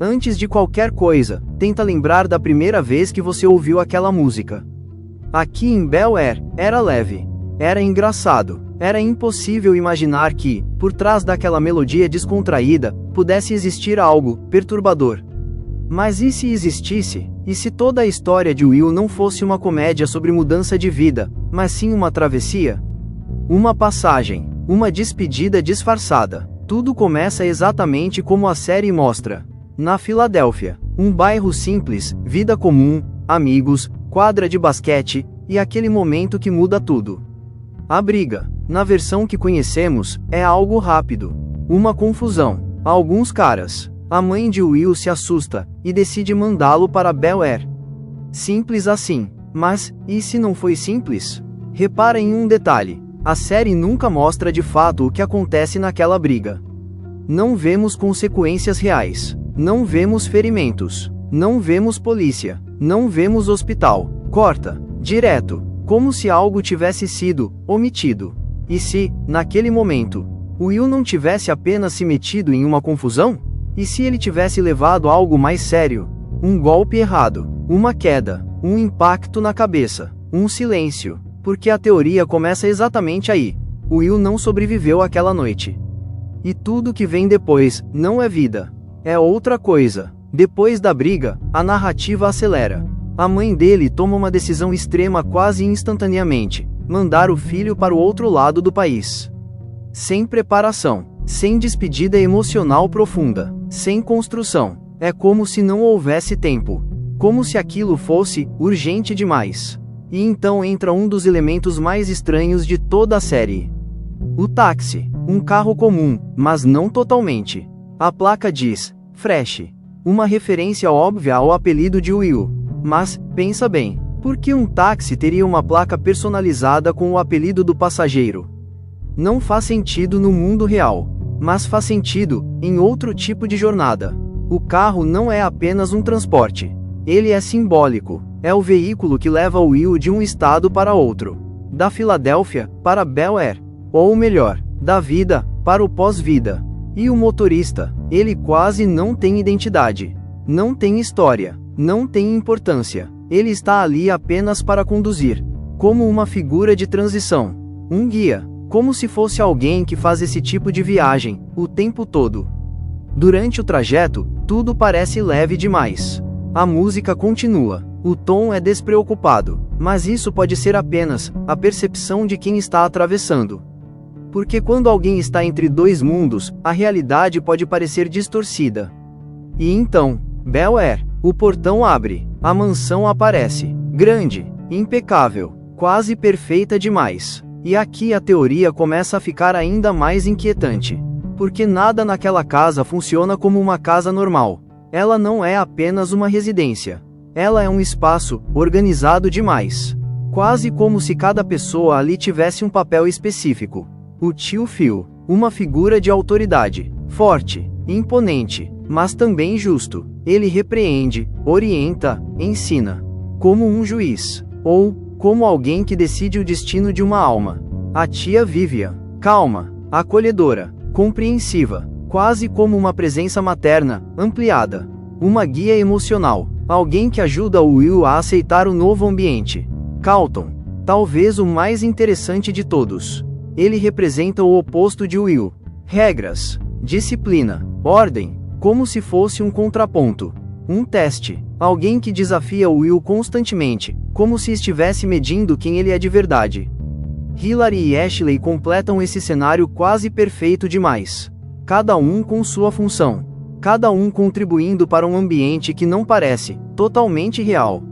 Antes de qualquer coisa, tenta lembrar da primeira vez que você ouviu aquela música. Aqui em Bel Air, era leve. Era engraçado. Era impossível imaginar que, por trás daquela melodia descontraída, pudesse existir algo perturbador. Mas e se existisse? E se toda a história de Will não fosse uma comédia sobre mudança de vida, mas sim uma travessia? Uma passagem. Uma despedida disfarçada. Tudo começa exatamente como a série mostra. Na Filadélfia, um bairro simples, vida comum, amigos, quadra de basquete, e aquele momento que muda tudo. A briga, na versão que conhecemos, é algo rápido. Uma confusão. Alguns caras. A mãe de Will se assusta, e decide mandá-lo para Bel Air. Simples assim. Mas, e se não foi simples? Repara em um detalhe. A série nunca mostra de fato o que acontece naquela briga. Não vemos consequências reais. Não vemos ferimentos. Não vemos polícia. Não vemos hospital. Corta. Direto. Como se algo tivesse sido omitido. E se, naquele momento, Will não tivesse apenas se metido em uma confusão? E se ele tivesse levado algo mais sério? Um golpe errado. Uma queda. Um impacto na cabeça. Um silêncio. Porque a teoria começa exatamente aí. Will não sobreviveu àquela noite. E tudo que vem depois, não é vida. É outra coisa. Depois da briga, a narrativa acelera. A mãe dele toma uma decisão extrema quase instantaneamente: mandar o filho para o outro lado do país. Sem preparação, sem despedida emocional profunda, sem construção. É como se não houvesse tempo. Como se aquilo fosse urgente demais. E então entra um dos elementos mais estranhos de toda a série. O táxi. Um carro comum, mas não totalmente. A placa diz, Fresh. Uma referência óbvia ao apelido de Will. Mas, pensa bem, por que um táxi teria uma placa personalizada com o apelido do passageiro? Não faz sentido no mundo real. Mas faz sentido, em outro tipo de jornada. O carro não é apenas um transporte. Ele é simbólico. É o veículo que leva Will de um estado para outro. Da Filadélfia, para Bel Air. Ou melhor, da vida, para o pós-vida. E o motorista, ele quase não tem identidade. Não tem história. Não tem importância. Ele está ali apenas para conduzir. Como uma figura de transição. Um guia. Como se fosse alguém que faz esse tipo de viagem, o tempo todo. Durante o trajeto, tudo parece leve demais. A música continua. O tom é despreocupado. Mas isso pode ser apenas a percepção de quem está atravessando. Porque quando alguém está entre dois mundos, a realidade pode parecer distorcida. E então, Bel Air, o portão abre, a mansão aparece, grande, impecável, quase perfeita demais. E aqui a teoria começa a ficar ainda mais inquietante. Porque nada naquela casa funciona como uma casa normal. Ela não é apenas uma residência. Ela é um espaço organizado demais. Quase como se cada pessoa ali tivesse um papel específico. O tio Phil, uma figura de autoridade, forte, imponente, mas também justo. Ele repreende, orienta, ensina. Como um juiz. Ou, como alguém que decide o destino de uma alma. A tia Vivian, calma, acolhedora, compreensiva, quase como uma presença materna, ampliada. Uma guia emocional, alguém que ajuda o Will a aceitar o novo ambiente. Carlton, talvez o mais interessante de todos. Ele representa o oposto de Will. Regras, disciplina, ordem, como se fosse um contraponto. Um teste, alguém que desafia o Will constantemente, como se estivesse medindo quem ele é de verdade. Hilary e Ashley completam esse cenário quase perfeito demais. Cada um com sua função. Cada um contribuindo para um ambiente que não parece totalmente real.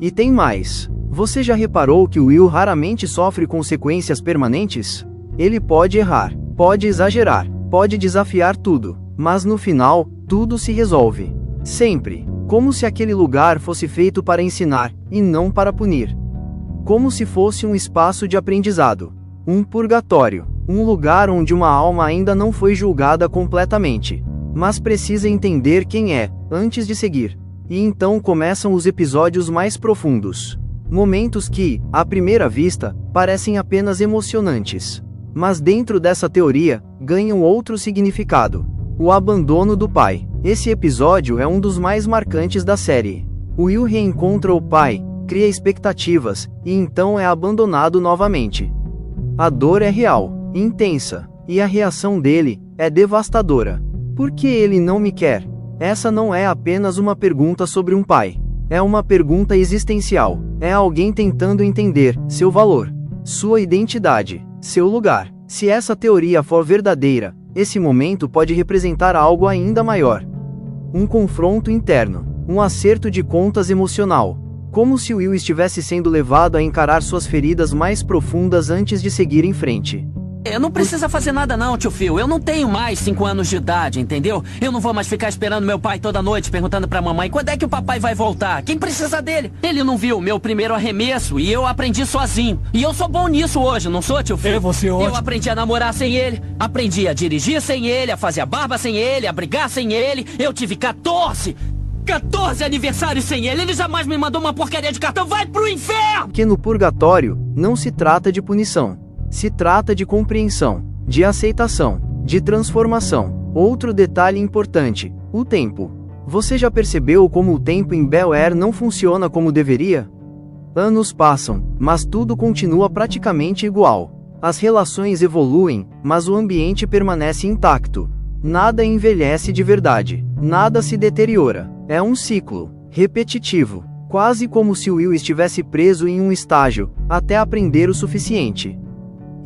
E tem mais. Você já reparou que o Will raramente sofre consequências permanentes? Ele pode errar, pode exagerar, pode desafiar tudo, mas no final, tudo se resolve. Sempre. Como se aquele lugar fosse feito para ensinar, e não para punir. Como se fosse um espaço de aprendizado. Um purgatório. Um lugar onde uma alma ainda não foi julgada completamente. Mas precisa entender quem é, antes de seguir. E então começam os episódios mais profundos. Momentos que, à primeira vista, parecem apenas emocionantes. Mas dentro dessa teoria, ganham outro significado. O abandono do pai. Esse episódio é um dos mais marcantes da série. Will reencontra o pai, cria expectativas, e então é abandonado novamente. A dor é real, intensa, e a reação dele é devastadora. Por que ele não me quer? Essa não é apenas uma pergunta sobre um pai. É uma pergunta existencial. É alguém tentando entender seu valor, sua identidade, seu lugar. Se essa teoria for verdadeira, esse momento pode representar algo ainda maior. Um confronto interno, um acerto de contas emocional. Como se Will estivesse sendo levado a encarar suas feridas mais profundas antes de seguir em frente. Não precisa fazer nada não, tio Phil. Eu não tenho mais 5 anos de idade, entendeu? Eu não vou mais ficar esperando meu pai toda noite perguntando pra mamãe quando é que o papai vai voltar. Quem precisa dele? Ele não viu meu primeiro arremesso e eu aprendi sozinho. E eu sou bom nisso hoje, não sou, tio Phil? Você ótimo. Eu aprendi a namorar sem ele, aprendi a dirigir sem ele, a fazer a barba sem ele, a brigar sem ele. Eu tive 14 aniversários sem ele. Ele jamais me mandou uma porcaria de cartão. Vai pro inferno! Porque no purgatório, não se trata de punição. Se trata de compreensão, de aceitação, de transformação. Outro detalhe importante: o tempo. Você já percebeu como o tempo em Bel-Air não funciona como deveria? Anos passam, mas tudo continua praticamente igual. As relações evoluem, mas o ambiente permanece intacto. Nada envelhece de verdade, nada se deteriora. É um ciclo, repetitivo, quase como se Will estivesse preso em um estágio, até aprender o suficiente.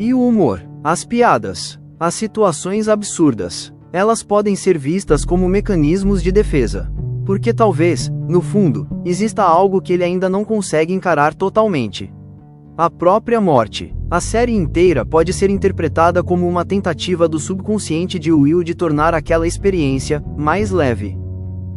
E o humor, as piadas, as situações absurdas, elas podem ser vistas como mecanismos de defesa. Porque talvez, no fundo, exista algo que ele ainda não consegue encarar totalmente. A própria morte. A série inteira pode ser interpretada como uma tentativa do subconsciente de Will de tornar aquela experiência mais leve,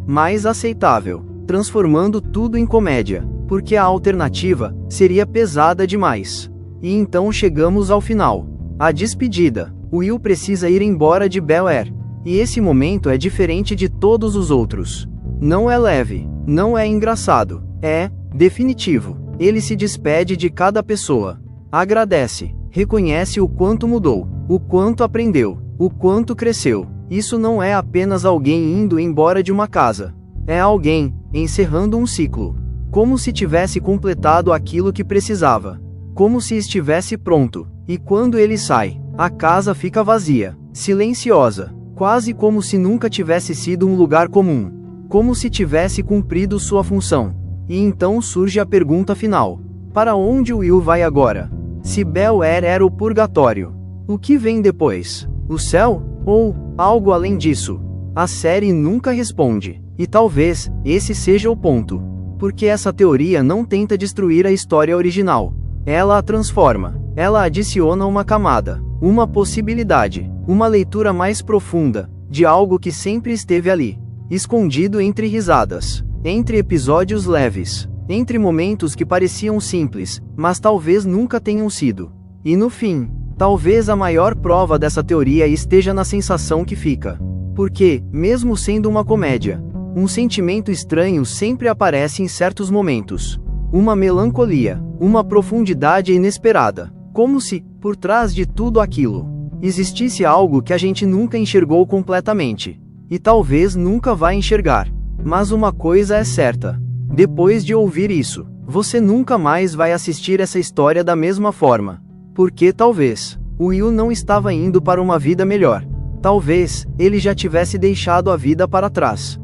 mais aceitável, transformando tudo em comédia, porque a alternativa seria pesada demais. E então chegamos ao final. A despedida. Will precisa ir embora de Bel-Air. E esse momento é diferente de todos os outros. Não é leve, não é engraçado, é definitivo. Ele se despede de cada pessoa. Agradece, reconhece o quanto mudou, o quanto aprendeu, o quanto cresceu. Isso não é apenas alguém indo embora de uma casa. É alguém encerrando um ciclo. Como se tivesse completado aquilo que precisava. Como se estivesse pronto. E quando ele sai, a casa fica vazia, silenciosa, quase como se nunca tivesse sido um lugar comum. Como se tivesse cumprido sua função. E então surge a pergunta final. Para onde Will vai agora? Se Bel-Air era o purgatório, o que vem depois? O céu? Ou algo além disso? A série nunca responde. E talvez esse seja o ponto. Porque essa teoria não tenta destruir a história original. Ela a transforma, ela adiciona uma camada, uma possibilidade, uma leitura mais profunda, de algo que sempre esteve ali, escondido entre risadas, entre episódios leves, entre momentos que pareciam simples, mas talvez nunca tenham sido. E no fim, talvez a maior prova dessa teoria esteja na sensação que fica. Porque, mesmo sendo uma comédia, um sentimento estranho sempre aparece em certos momentos. Uma melancolia, uma profundidade inesperada, como se, por trás de tudo aquilo, existisse algo que a gente nunca enxergou completamente, e talvez nunca vai enxergar. Mas uma coisa é certa: depois de ouvir isso, você nunca mais vai assistir essa história da mesma forma. Porque talvez, Will não estava indo para uma vida melhor. Talvez, ele já tivesse deixado a vida para trás.